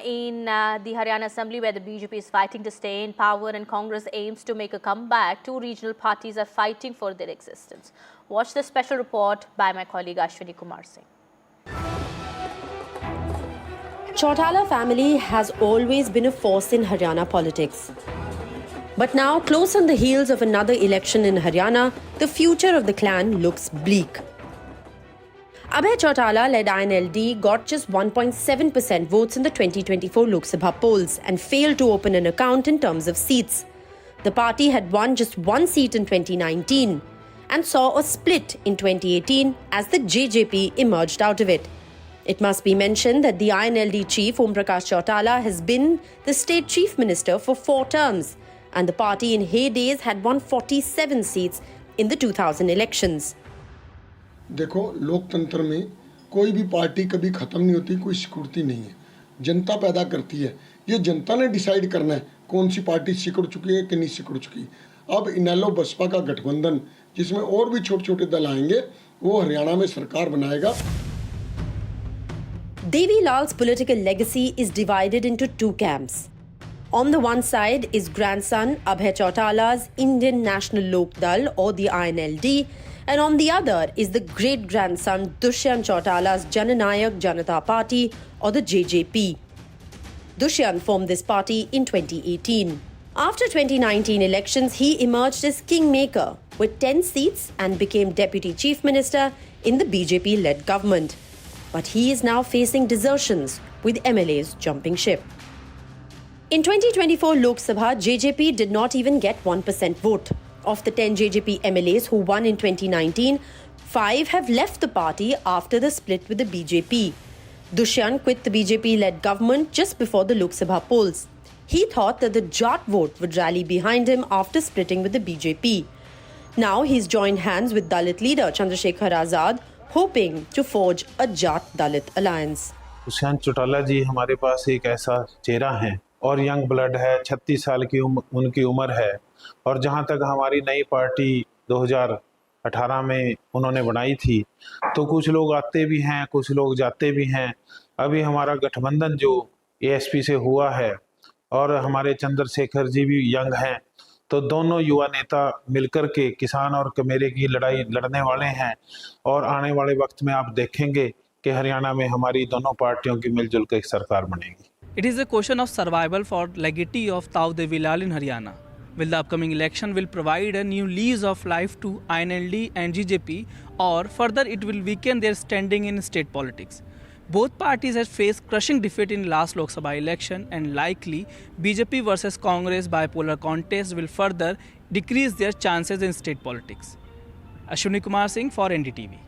In the Haryana Assembly, where the BJP is fighting to stay in power and Congress aims to make a comeback, two regional parties are fighting for their existence. Watch the special report by my colleague Ashwini Kumar Singh. Chautala family has always been a force in Haryana politics. But now, close on the heels of another election in Haryana, the future of the clan looks bleak. Abhay Chautala-led INLD got just 1.7% votes in the 2024 Lok Sabha polls and failed to open an account in terms of seats. The party had won just one seat in 2019 and saw a split in 2018 as the JJP emerged out of it. It must be mentioned that the INLD chief Om Prakash Chautala has been the state chief minister for 4 terms, and the party in heydays had won 47 seats in the 2000 elections. देखो, लोकतंत्र में कोई भी party कभी ख़त्म नहीं होती, कोई सिक्योरिटी नहीं है। जनता पैदा करती है। ये जनता ने डिसाइड करना है कौन सी पार्टी सिकुड़ चुकी है कि नहीं सिकुड़ चुकी। अब इनेलो बसपा का गठबंधन, जिसमें और भी छोटे छोटे दल आएंगे, वो हरियाणा में सरकार बनाएगा। Devi Lal's political legacy is divided into two camps. On the one side is grandson Abhay Chautala's Indian National Lok Dal or the INLD, and on the other is the great-grandson Dushyant Chautala's Jananayak Janata Party or the JJP. Dushyant formed this party in 2018. After 2019 elections, he emerged as kingmaker with 10 seats and became deputy chief minister in the BJP-led government. But he is now facing desertions with MLAs jumping ship. In 2024 Lok Sabha, JJP did not even get 1% vote. Of the 10 JJP MLAs who won in 2019, 5 have left the party after the split with the BJP. Dushyant quit the BJP-led government just before the Lok Sabha polls. He thought that the Jat vote would rally behind him after splitting with the BJP. Now he's joined hands with Dalit leader Chandrasekhar Azad, hoping to forge a Jat-Dalit alliance. Dushyant Chautala जी हमारे पास एक ऐसा चेहरा है और young blood है, 36 साल की उनकी उम्र है, और जहां तक हमारी नई पार्टी 2018 में उन्होंने बनाई थी, तो कुछ लोग आते भी हैं, कुछ लोग जाते भी हैं। अभी हमारा गठबंधन जो एएसपी से हुआ है और हमारे चंद्रशेखर जी भी यंग हैं, तो दोनों युवा नेता मिलकर के किसान और कमेरे की लड़ाई लड़ने वाले हैं, और आने वाले वक्त में आप देखेंगे कि हरियाणा में हमारी दोनों पार्टियों की मिलजुल कर एक सरकार बनेगी। It is a question of survival for legatee of Tau Devi Lal in Haryana. Will the upcoming election will provide a new lease of life to INLD and GJP, or further it will weaken their standing in state politics? Both parties have faced crushing defeat in last Lok Sabha election, and likely BJP versus Congress bipolar contest will further decrease their chances in state politics. Ashwini Kumar Singh for NDTV.